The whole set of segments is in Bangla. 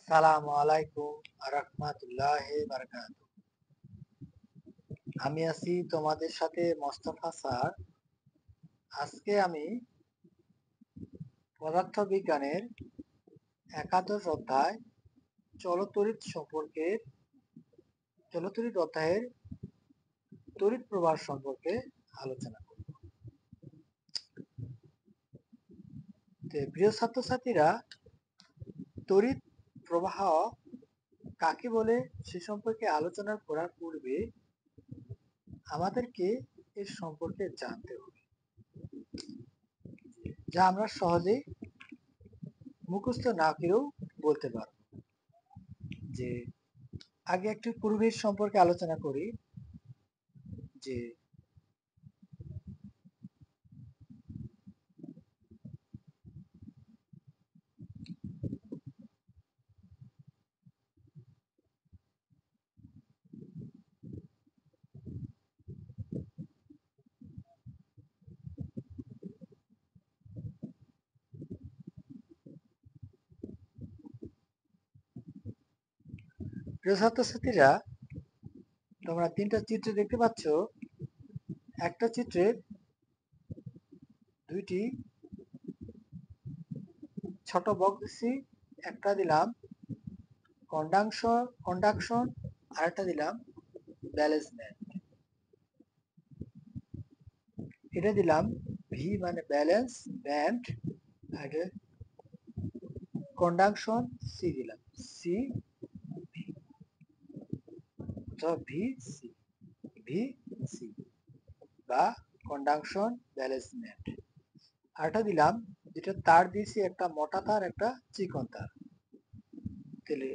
আসসালামু আলাইকুম রাহমাতুল্লাহি বারাকাতুহু। আমি আছি তোমাদের সাথে মোস্তফা স্যার। আজকে আমি পদার্থবিজ্ঞানের একাদশ অধ্যায় চলতড়িৎ সম্পর্কে চলতড়িৎ অধ্যায়ের তড়িৎ প্রবাহ সম্পর্কে আলোচনা করব। প্রিয় ছাত্রছাত্রীরা, তড়িৎ প্রবাহ কাকে বলে সে সম্পর্কে আলোচনা করার পূর্বে আমাদেরকে এর সম্পর্কে জানতে হবে, যা আমরা সহজেই মুখস্থ না করেও বলতে পারব। যে আগে একটু পরিবেশ সম্পর্কে আলোচনা করি। যে প্রিয় ছাত্রছাত্রীরা, তোমরা তিনটা চিত্র দেখতে পাচ্ছ। একটা চিত্রের দুইটি ছোট বক্স দিচ্ছি, একটা দিলাম কন্ডাকশন আর একটা দিলাম ব্যালেন্স ব্যান্ড। এটা দিলাম ভি মানে ব্যালেন্স ব্যান্ড, আর কন্ডাকশন সি দিলাম সি অথবা ভি সি ভি সি বা কন্ডাকশন ব্যালেন্স ব্যান্ড। আরেকটা দিলাম যেটা তার দিয়েছি, একটা মোটা তার একটা চিকন তার। তাহলে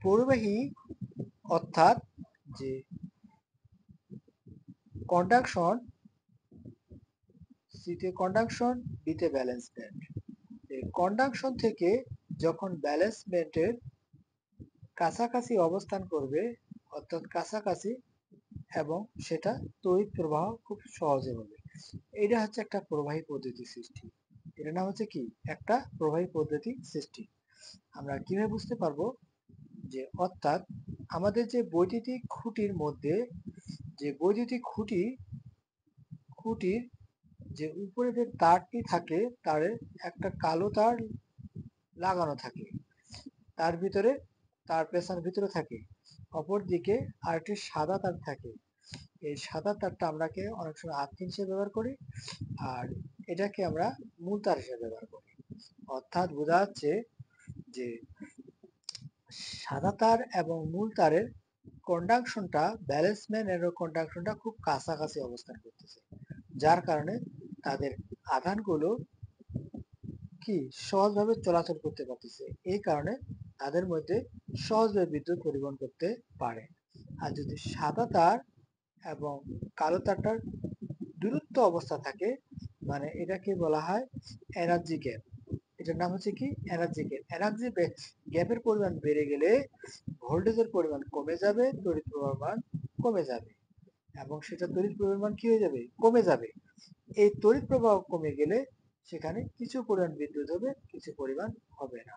পরিবাহী অর্থাৎ যে কন্ডাকশন, সিতে কন্ডাকশন, বিতে ব্যালেন্স ব্যান্ড। এই কন্ডাকশন থেকে যখন ব্যালেন্স ব্যান্ডের কাছাকাছি অবস্থান করবে, অর্থাৎ কাছাকাছি, এবং সেটা তড়িৎ প্রবাহ খুব সহজে হবে। এটা হচ্ছে একটা প্রবাহী পদ্ধতি সৃষ্টি। এটার নাম হচ্ছে কি? একটা প্রবাহী পদ্ধতি সৃষ্টি। আমরা কিভাবে বুঝতে পারবো? যে অর্থাৎ আমাদের যে বৈদ্যুতিক খুঁটির মধ্যে, যে বৈদ্যুতিক খুঁটির যে উপরে যে তারটি থাকে, তারে একটা কালো তার লাগানো থাকে, তার ভিতরে, তার পেছনের ভিতরে থাকে। অপর দিকে আরেকটি সাদা তার থাকে। এই সাদা তারটা আমরাকে অনেক সময় আর্থিং হিসেবে ব্যবহার করি, আর এটাকে আমরা মূল তার হিসেবে ব্যবহার করি। অর্থাৎ বোঝা যাচ্ছে যে সাদা তার এবং মূল তারের কন্ডাকশনটা, ব্যালেন্স ব্যান্ড এর কন্ডাকশনটা খুব কাছাকাছি অবস্থান করতেছে, যার কারণে তাদের আধানগুলো কি সহজভাবে চলাচল করতে পারতেছে। এই কারণে তাদের মধ্যে সহজভাবে বিদ্যুৎ পরিবহন করতে পারে। আর যদি সাদা তার এবং কালো তারটার দূরত্ব অবস্থা থাকে, মানে এটাকে বলা হয় এনার্জি গ্যাপ। এটার নাম হচ্ছে কি? Energy gap. এনার্জি গ্যাপের পরিমাণ বেড়ে গেলে ভোল্টেজের পরিমাণ কমে যাবে, তড়িৎ প্রবাহের মান কমে যাবে, এবং সেটা তড়িৎ প্রবাহের মান কি হয়ে যাবে? কমে যাবে। এই তড়িৎ প্রবাহ কমে গেলে সেখানে কিছু পরিমাণ বিদ্যুৎ হবে, কিছু পরিমাণ হবে না।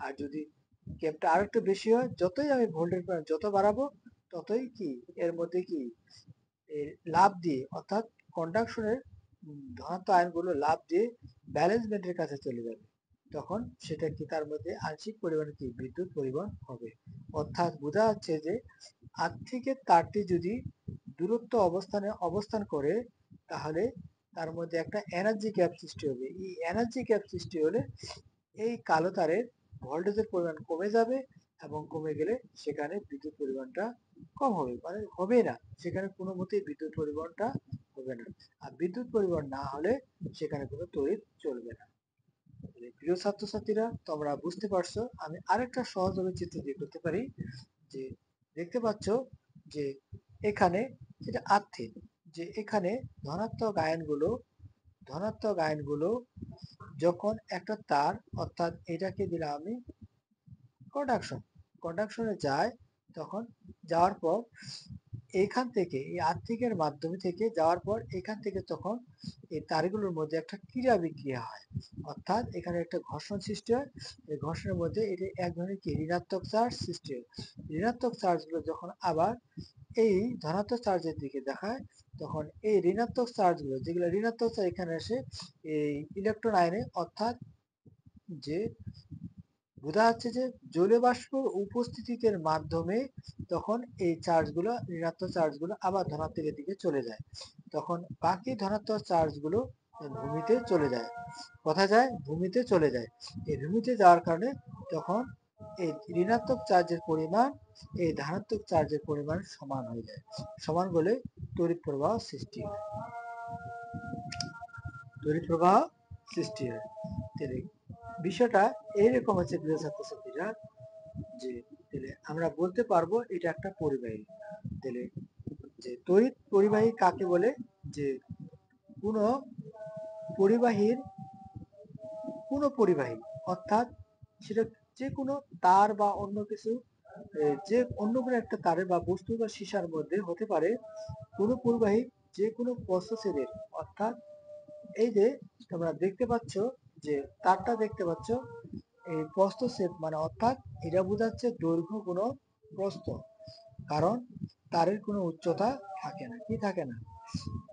আর যদি গ্যাপটা আরেকটু বেশি হয়, যতই আমি ভোল্টের পরিমাণ যত বাড়াবো, ততই কি এর মধ্যে কি লাভ দিয়ে, অর্থাৎ কন্ডাকশনের ধনাত্মক আয়নগুলো লাভ দিয়ে ব্যালেন্স ব্যান্ডের কাছে চলে যাবে। তখন সেটা কি তার মধ্যে আংশিক পরিমাণে কি বিদ্যুৎ পরিবহন হবে। অর্থাৎ বোঝা যাচ্ছে যে আগ থেকে তারটি যদি দূরত্ব অবস্থান করে, তাহলে তার মধ্যে একটা এনার্জি গ্যাপ সৃষ্টি হবে। এই এনার্জি গ্যাপ সৃষ্টি হলে এই কালো তারের ভোল্টেজের পরিমাণ কমে যাবে, এবং কমে গেলে সেখানে বিদ্যুৎ পরিমাণটা কম হবে, মানে হবে না, সেখানে কোনো মতেই বিদ্যুৎ পরিবহনটা হবে না। আর বিদ্যুৎ পরিবহন না হলে সেখানে কোনো তড়িৎ চলবে না। প্রিয় ছাত্রছাত্রীরা, তোমরা বুঝতে পারছো। আমি আরেকটা সহজভাবে চিত্র দিয়ে করতে পারি। যে দেখতে পাচ্ছ যে এখানে যেটা আর্থিং, যে এখানে ধনাত্মক আয়নগুলো যখন একটা তার, অর্থাৎ এটাকে দিলাম আমি কন্ডাকশনে যায়, তখন যাওয়ার পর এইখান থেকে এই আর্থিকের মাধ্যমে থেকে যাওয়ার পর এখান থেকে তখন এই তারগুলোর মধ্যে একটা ক্রিয়া বিক্রিয়া হয়, অর্থাৎ এখানে একটা ঘর্ষণ সৃষ্টি হয়। এই ঘর্ষণের মধ্যে এটা এক ধরনের কি ঋণাত্মক চার্জ সৃষ্টি হয়। ঋণাত্মক চার্জগুলো যখন আবার এই ধনাত্মক চার্জের দিকে দেখায়, তখন এই ঋণাত্মক চার্জগুলো যেগুলো ঋণাত্মক চার্জ এখানে এসে এই ইলেকট্রন আয়নে, অর্থাৎ যে বোঝা যাচ্ছে যে জলীয় বাষ্প উপস্থিতিতে মাধ্যমে তখন এই চার্জগুলো ঋণাত্মক চার্জগুলো আবার ধনাত্মকের দিকে চলে যায়। তখন বাকি ধনাত্মক চার্জগুলো ভূমিতে চলে যায়। কোথায় যায়? ভূমিতে চলে যায়। এই ভূমিতে যাওয়ার কারণে তখন এই ঋণাত্মক চার্জের পরিমাণ এই ধনাত্মক চার্জের পরিমাণ সমান হয়ে যায়। সমান হলে তড়িৎ প্রবাহ সৃষ্টি হয়। তড়িৎ প্রবাহ সৃষ্টি হয়। বিষয়টা এইরকম হচ্ছে প্রিয় ছাত্রছাত্রীরা, যে তাহলে আমরা বলতে পারবো এটা একটা পরিবাহী। তাহলে যে তড়িৎ পরিবাহী কাকে বলে? যে কোনো পরিবাহীর কোনো পরিবাহী, অর্থাৎ সেটা যে কোনো তার বা অন্য কিছু, যে অন্য কোনো একটা তারে বা বস্তু বা সীসার মধ্যে হতে পারে কোনো পরিবাহী যে কোনো প্রস্থচ্ছেদের, অর্থাৎ এই যে তোমরা দেখতে পাচ্ছ যে তারটা দেখতে পাচ্ছ, এই প্রস্থচ্ছেদ মানে অর্থাৎ এটা বোঝাচ্ছে দৈর্ঘ্য কোনো প্রস্থ, কারণ তারের কোনো উচ্চতা থাকে না। কি থাকে না?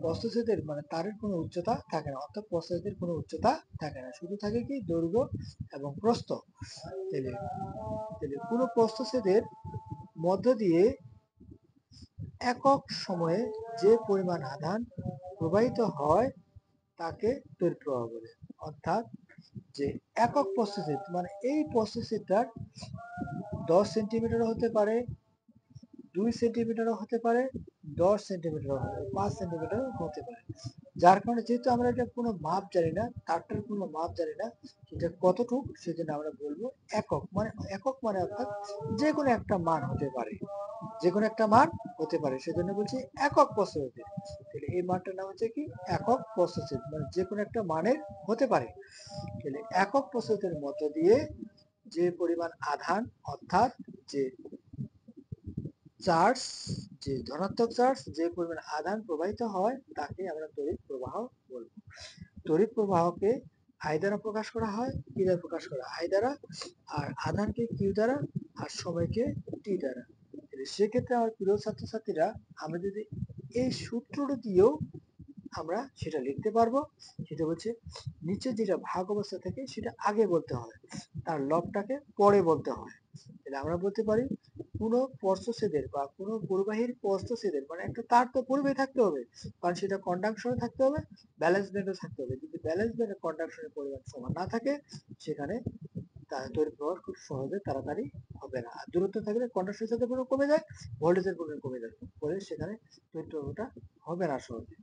প্রস্থচ্ছেদের মানে তারের কোনো উচ্চতা থাকে না, অর্থাৎ প্রস্থচ্ছেদের কোনো উচ্চতা থাকে না, শুধু থাকে কি দৈর্ঘ্য এবং প্রস্থ। তাহলে তাহলে কোনো প্রস্থচ্ছেদের মধ্য দিয়ে একক সময়ে যে পরিমাণ আধান প্রবাহিত হয় তাকে তড়িৎ প্রবাহ বলে। অর্থাৎ যে একক প্রস্থচ্ছেদ মানে এই প্রস্থচ্ছেদটার 10 সেন্টিমিটারও হতে পারে, 2 সেন্টিমিটারও হতে পারে, 10 সেন্টিমিটারও হতে পারে, 5 সেন্টিমিটারও হতে পারে। যার কারণে যেহেতু আমরা এটা কোনো মাপ জানি না, তারটার কোনো মাপ জানি না সেটা কতটুক, সেজন্য আমরা বলবো একক। মানে একক মানে অর্থাৎ যে কোনো একটা মান হতে পারে, যে কোনো একটা মান হতে পারে, সেজন্য বলছি একক প্রস্থচ্ছেদ। তাহলে এই মানটার নাম হচ্ছে কি? একক প্রস্থচ্ছেদ, মানে যে কোনো একটা মানের হতে পারে। তাহলে একক প্রস্থচ্ছেদের মধ্য দিয়ে যে পরিমাণ আধান, অর্থাৎ যে চার্জ, যে ধনাত্মক চার্জ যে পরিমাণ আধান প্রবাহিত হয় তাকে আমরা তড়িৎ প্রবাহ বলবো। তড়িৎ প্রবাহকে আই দ্বারা প্রকাশ করা হয়, কি দ্বারা প্রকাশ করা হয়? আই দ্বারা। আর আধানকে কিউ দ্বারা, আর সময়কে টি দ্বারা। সেক্ষেত্রে আমার প্রিয় ছাত্রছাত্রীরা, আমরা যদি এই সূত্রটা দিয়েও আমরা সেটা লিখতে পারবো। সেটা হচ্ছে নিচে যেটা ভাগ অবস্থা থাকে সেটা আগে বলতে হয়, তার লবটাকে পরে বলতে হয়। তাহলে আমরা বলতে পারি কোনো প্রস্থচ্ছেদের বা কোনো পরিবাহীর প্রস্থচ্ছেদের মানে একটা তার তো পরিবাহী থাকতে হবে, কারণ সেটা কন্ডাকশনে থাকতে হবে, ব্যালেন্স ব্যান্ডও থাকতে হবে। যদি ব্যালেন্স ব্যান্ড কন্ডাকশনের পরিমাণ সমান না থাকে, সেখানে তড়িৎ প্রবাহ খুব সহজে তাড়াতাড়ি হবে না। আর দূরত্ব থাকলে কন্ডাকশনের সাথে পরিমাণ কমে যায়, ভোল্টেজের পরিমাণ কমে যাবে, ফলে সেখানে তড়িৎ প্রবাহটা হবে না সহজে।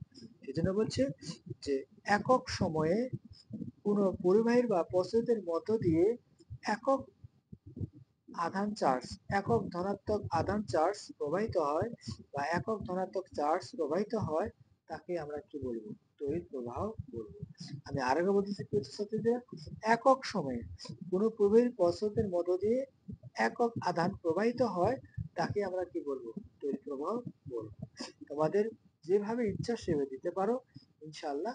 এই জন্য বলছে যে একক সময়ে কোনো পরিবাহীর বা প্রস্থচ্ছেদের মধ্য দিয়ে একক আধান চার্জ, একক ধনাত্মক আধান চার্জ প্রবাহিত হয় বা একক ধনাত্মক চার্জ প্রবাহিত হয়, তাকে আমরা কি বলবো? তড়িৎ প্রবাহ বলবো। আমি আরেকবার বলতেছি ছাত্রছাত্রীদের, একক সময়ে কোনো প্রবাহীর প্রস্থচ্ছেদের মধ্য দিয়ে একক আধান প্রবাহিত হয় তাকে আমরা কি বলবো? তড়িৎ প্রবাহ বলবো। তোমাদের যেভাবে ইচ্ছা সেভাবে দিতে পারো, ইনশাআল্লাহ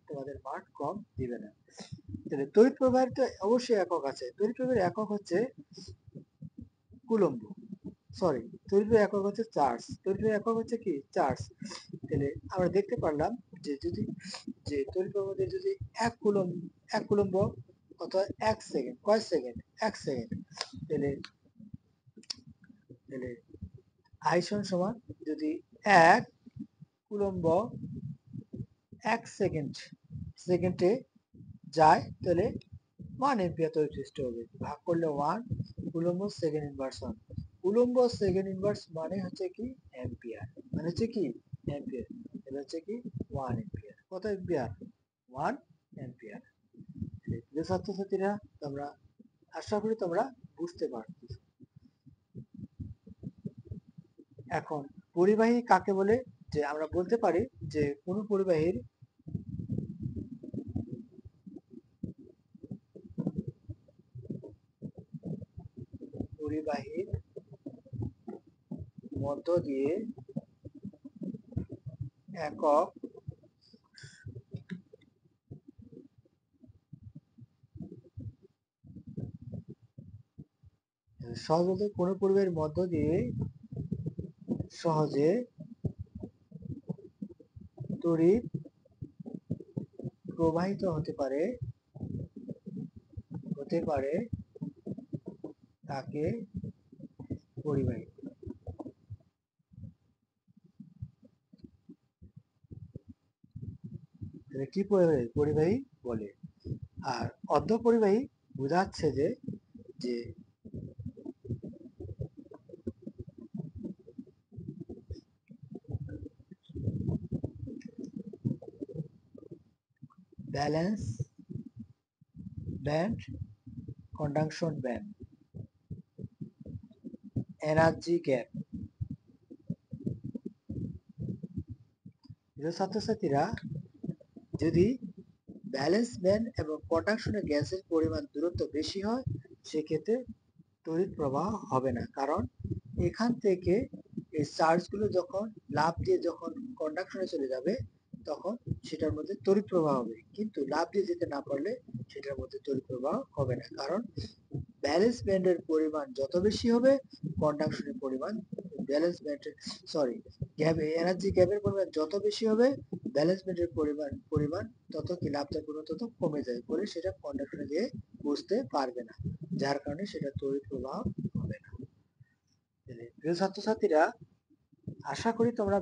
তোমাদের মার্ক কম দিবে না। তাহলে তড়িৎ প্রবাহের তো অবশ্যই একক আছে। তড়িৎ প্রবাহের একক হচ্ছে কুলম্ব, সরি, তড়িৎ একক হচ্ছে চার্জ। তড়িৎ একক হচ্ছে কি? চার্জ। তাহলে আমরা দেখতে পারলাম যে যদি যে তড়িৎ প্রবাহে যদি 1 কুলম্ব অথবা 1 সেকেন্ড, কয় সেকেন্ড? 1 সেকেন্ড। তাহলে তাহলে আই সমান যদি 1 কুলম্ব 1 সেকেন্ডে যায়, তাহলে 1 এম্পিয়ার তড়িৎ সৃষ্টি হবে। ভাগ করলে 1, coulomb second inverse 1। Coulomb second inverse মানে হচ্ছে কি? অ্যাম্পিয়ার। মানে হচ্ছে কি? অ্যাম্পিয়ার। এটা হচ্ছে কি? 1 এম্পিয়ার। কত এম্পিয়ার? 1 এম্পিয়ার। প্রিয় ছাত্রছাত্রীরা, তোমরা আশা করি তোমরা বুঝতে পারছো। এখন পরিবাহী কাকে বলে? যে আমরা বলতে পারি যে কোনো পরিবাহীর মধ্য দিয়ে একক সহজে কোনো পরিবাহের মধ্য দিয়ে সহজে তড়িৎ প্রবাহিত হতে পারে তাকে পরিবাহী। কি পরিবাহী বলে। আর অর্ধপরিবাহী বোঝাচ্ছে যে যে valence band, conduction band, energy gap. ছাত্রছাত্রীরা, যদি ব্যালেন্স ব্যান্ড এবং কন্ডাকশনের গ্যাসের পরিমাণ দূরত্ব বেশি হয় সেক্ষেত্রে তড়িৎ প্রবাহ হবে না, কারণ এখান থেকে এই চার্জগুলো যখন লাফ দিয়ে যখন কন্ডাকশনে চলে যাবে তখন সেটার মধ্যে তড়িৎ প্রবাহ হবে, কিন্তু লাফ দিয়ে যেতে না পারলে সেটার মধ্যে তড়িৎ প্রবাহ হবে না, কারণ ব্যালেন্স ব্যান্ডের পরিমাণ যত বেশি হবে কন্ডাকশনের পরিমাণ এনার্জি গ্যাপের পরিমাণ যত বেশি হবে ব্যালেন্স ব্যান্ডের পরিমাণ তত কি লাভটা তত কমে যায়, পরে সেটা কন্ডাকশনে গিয়ে বুঝতে পারবে না, যার কারণে সেটা তড়িৎ প্রবাহ হবে না। প্রিয় ছাত্রছাত্রীরা, আশা করি তোমরা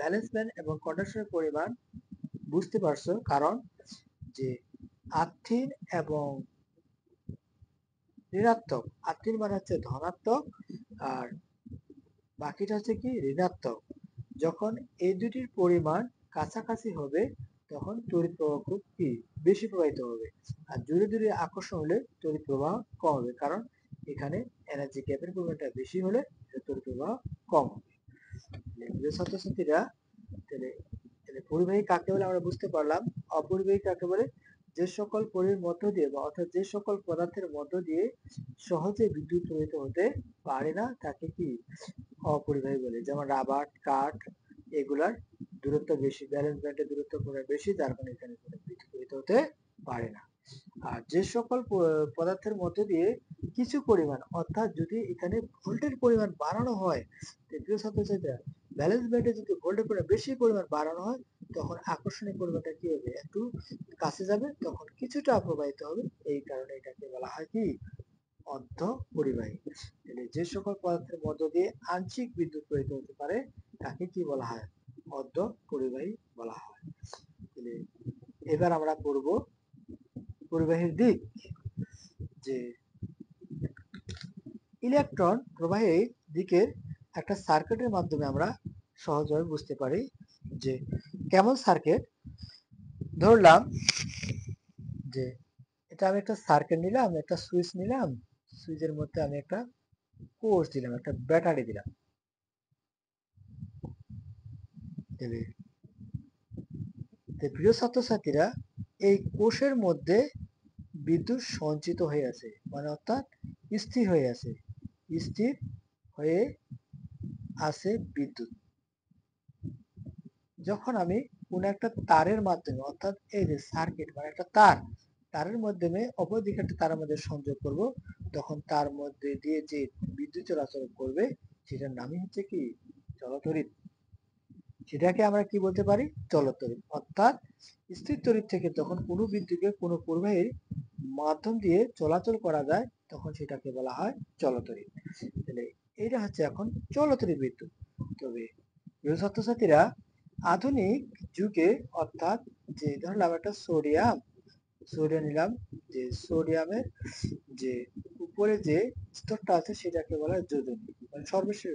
ব্যালেন্স ব্যান্ড এবং কন্ডাকশনের পরিমাণ বুঝতে পারছো, কারণ যে আর্থিন এবং ঋণাত্মক, আর্থিন মানে হচ্ছে ধনাত্মক আর বাকিটা হচ্ছে কি ঋণাত্মক, যখন এই দুটির পরিমাণ কাছাকাছি হবে তখন তড়িৎ প্রবাহ খুব কি বেশি প্রবাহিত হবে, আর জোরে জোরে আকর্ষণ হলে তড়িৎ প্রবাহ কম হবে, কারণ এখানে এনার্জি গ্যাপের পরিমাণটা বেশি হলে তড়িৎ প্রবাহ কম হবে। ছাত্রছাত্রীরা, তাহলে পরিবাহী কাকে বলে আমরা বুঝতে পারলাম। অপরিবাহী কাকে বলে? যে সকল পরির মধ্য দিয়ে বা অর্থাৎ যে সকল পদার্থের মধ্য দিয়ে সহজে বিদ্যুৎ প্রবাহিত হতে পারে না তাকে কি অপরিবাহী বলে। যেমন রাবার, কাঠ, এগুলার দূরত্ব বেশি, ব্যালেন্স ব্যান্ডের দূরত্ব বেশি, যার কারণে এখানে বিদ্যুৎ প্রবাহিত হতে পারে না। আর যে সকল পদার্থের মধ্য দিয়ে কিছু পরিমাণ, অর্থাৎ যদি এখানে ভোল্টের পরিমাণ বাড়ানো হয়, প্রিয় ছাত্রছাত্রীরা, ব্যালেন্স ব্যান্ডে যদি ভোল্টের পরিমাণ বেশি পরিমাণ বাড়ানো হয় তখন আকর্ষণের পরিমাণটা কি হবে, একটু কাছে যাবে, তখন কিছুটা প্রবাহিত হবে, এই কারণে এটাকে বলা হয় কি অর্ধ পরিবাহী। যে সকল পদার্থের মধ্য দিয়ে আংশিক বিদ্যুৎ প্রবাহিত হতে পারে তাকে কি বলা হয়, অর্ধ পরিবাহী বলা হয়। এবার আমরা পড়ব পরিবাহীর দিক। যে ইলেকট্রন প্রবাহের দিকের একটা সার্কিটের মাধ্যমে আমরা সহজভাবে বুঝতে পারি। যে কেমন সার্কিট, ধরলাম যে এটা আমি একটা সার্কিট নিলাম, একটা সুইচ নিলাম, সুইচের মধ্যে আমি একটা কোষ দিলাম, একটা ব্যাটারি দিলাম। প্রিয় ছাত্রছাত্রীরা, এই কোষের মধ্যে বিদ্যুৎ সঞ্চিত হয়ে আছে, মানে অর্থাৎ স্থির হয়ে আছে, স্থির হয়ে আছে বিদ্যুৎ। যখন আমি কোন একটা তারের মাধ্যমে, অর্থাৎ এই যে সার্কিট মানে একটা তারের মাধ্যমে অপর দিকে একটা তারের মধ্যে সংযোগ করব, তখন তার মধ্যে দিয়ে যে বিদ্যুৎ চলাচল করবে সেটার নামই হচ্ছে কি চলতড়িৎ। সেটাকে আমরা কি বলতে পারি, চলতড়িৎ। অর্থাৎ স্থির তড়িৎ থেকে যখন কোনো বিদ্যুৎকে কোনো প্রবাহের মাধ্যম দিয়ে চলাচল করা যায় তখন সেটাকে বলা হয় চলতড়িৎ। তাহলে এটা হচ্ছে এখন চলতড়িৎ বিদ্যুৎ। তবে প্রিয় ছাত্রছাত্রীরা, আধুনিক যুগে, অর্থাৎ যে ধরলাম একটা সোডিয়াম নিলাম, যে সোডিয়ামের যে উপরে যে স্তরটা আছে সেটাকে বলা হয় যোজনী, মানে সর্বশেষ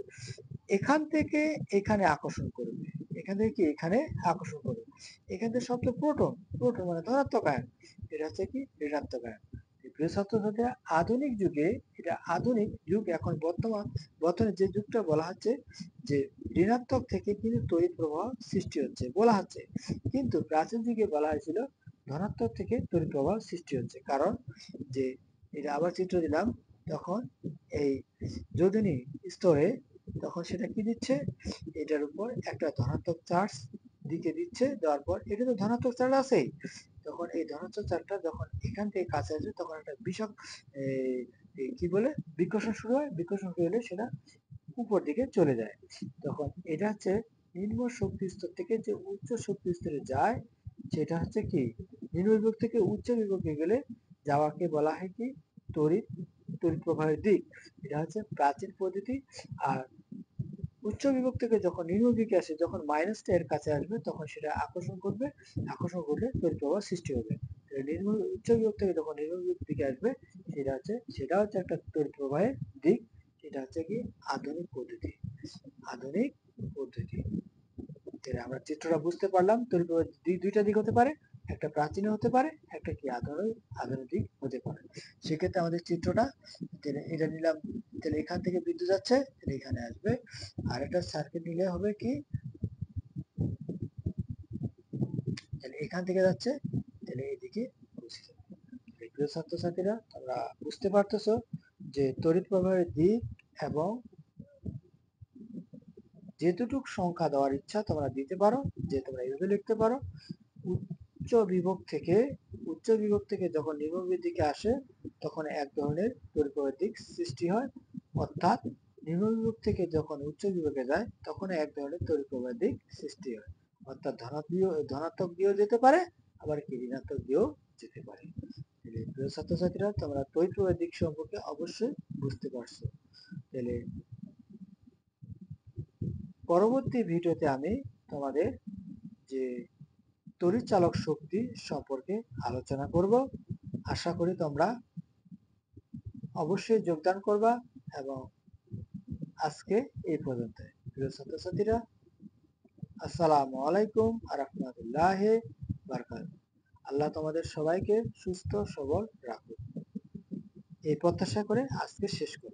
এখান থেকে এখানে আকর্ষণ করবে, এখান থেকে কি এখানে আকর্ষণ করবে, এখান থেকে সবটা প্রোটন, মানে ধনাত্মক আয়ন, এটা হচ্ছে কি ঋণাত্মক আয়ন। প্রিয় ছাত্রছাত্রীরা, আধুনিক যুগে, এটা আধুনিক যুগ, এখন বর্তমানে যে যুগটা বলা হচ্ছে যে ঋণাত্মক থেকে কিন্তু তড়িৎ প্রবাহ সৃষ্টি হচ্ছে বলা হচ্ছে, কিন্তু প্রাচীন যুগে বলা হয়েছিল ধনাত্মক থেকে তড়িৎ প্রবাহ সৃষ্টি হচ্ছে। কারণ যে এটা আবার চিত্র দিলাম, তখন এই যোজনী স্তরে তখন সেটা কি দিচ্ছে, এটার উপর একটা ধনাত্মক চার্জ দিকে দিচ্ছে, দেওয়ার পর এটা তো ধনাত্মক চার্জ আছেই, তখন এই ধনাত্মক চার্জটা যখন এখান থেকে কাছে আসবে তখন একটা বিষম কি বলে বিকর্ষণ শুরু হয়, বিকর্ষণ শুরু হলে সেটা উপর দিকে চলে যায়। তখন এটা হচ্ছে নিম্ন শক্তি স্তর থেকে যে উচ্চ শক্তি স্তরে যায়, সেটা হচ্ছে কি নিম্ন বিভব থেকে উচ্চ বিভবে গেলে যাওয়াকে বলা হয় কি তড়িৎ, তড়িৎ প্রবাহের দিক। এটা হচ্ছে প্রাচীন পদ্ধতি। আর উচ্চ বিভব থেকে যখন নিম্ন দিকে আসে, যখন মাইনাসটা এর কাছে আসবে তখন সেটা আকর্ষণ করবে, আকর্ষণ করলে তড়িৎ প্রবাহ সৃষ্টি হবে। নিম্ন উচ্চ বিভব থেকে যখন নিম্ন বিভব দিকে আসবে সেটা হচ্ছে একটা তড়িৎ প্রবাহের দিক। সেটা হচ্ছে কি আধুনিক পদ্ধতি, আধুনিক পদ্ধতি। আমরা চিত্রটা বুঝতে পারলাম, তড়িৎ প্রবাহের দুইটা দিক হতে পারে, একটা প্রাচীন হতে পারে, একটা কি আধুনিক, আধুনিক দিক হতে পারে। সেক্ষেত্রে আমাদের চিত্রটা এটা নিলাম, তাহলে এখান থেকে বিদ্যুৎ যাচ্ছে, এখানে আসবে। আর একটা সার্কিট নিলে হবে কি, তাহলে এখান থেকে যাচ্ছে, তাহলে এইদিকে পৌঁছে যাবে। প্রিয় ছাত্রছাত্রীরা, তোমরা বুঝতে পারতেছো যে তড়িৎ প্রবাহের দিক এবং যেতটুক সংখ্যা দেওয়ার ইচ্ছা তোমরা দিতে পারো, যে তোমরা এইভাবে লিখতে পারো উচ্চ বিভব থেকে, উচ্চ বিভব থেকে যখন নিম্ন বিভবের দিকে আসে তখন এক ধরনের তড়িৎ প্রবাহের দিক সৃষ্টি হয়, অর্থাৎ নিম্ন বিভব থেকে যখন উচ্চ বিভবে যায় তখন এক ধরনের তড়িৎ প্রবাহের দিক সৃষ্টি হয়, অর্থাৎ ধনাত্মক দিয়েও যেতে পারে, আবার কি ঋণাত্মক দিয়েও যেতে পারে। প্রিয় ছাত্রছাত্রীরা, তোমরা তড়িৎ প্রবাহের দিক সম্পর্কে অবশ্যই বুঝতে পারছো। তাহলে পরবর্তী ভিডিওতে আমি তোমাদের যে তড়িৎ চালক শক্তি সম্পর্কে আলোচনা করব। আশা করি তোমরা অবশ্যই যোগদান করবা। এবং আজকে এই পর্যন্ত। প্রিয় ছাত্রছাত্রীরা, আসসালামু আলাইকুম ওয়া রাহমাতুল্লাহি ওয়া বারাকাতুহু। আল্লাহ তোমাদের সবাইকে সুস্থ সবল রাখুন, এই প্রত্যাশা করে আজকে শেষ করছি।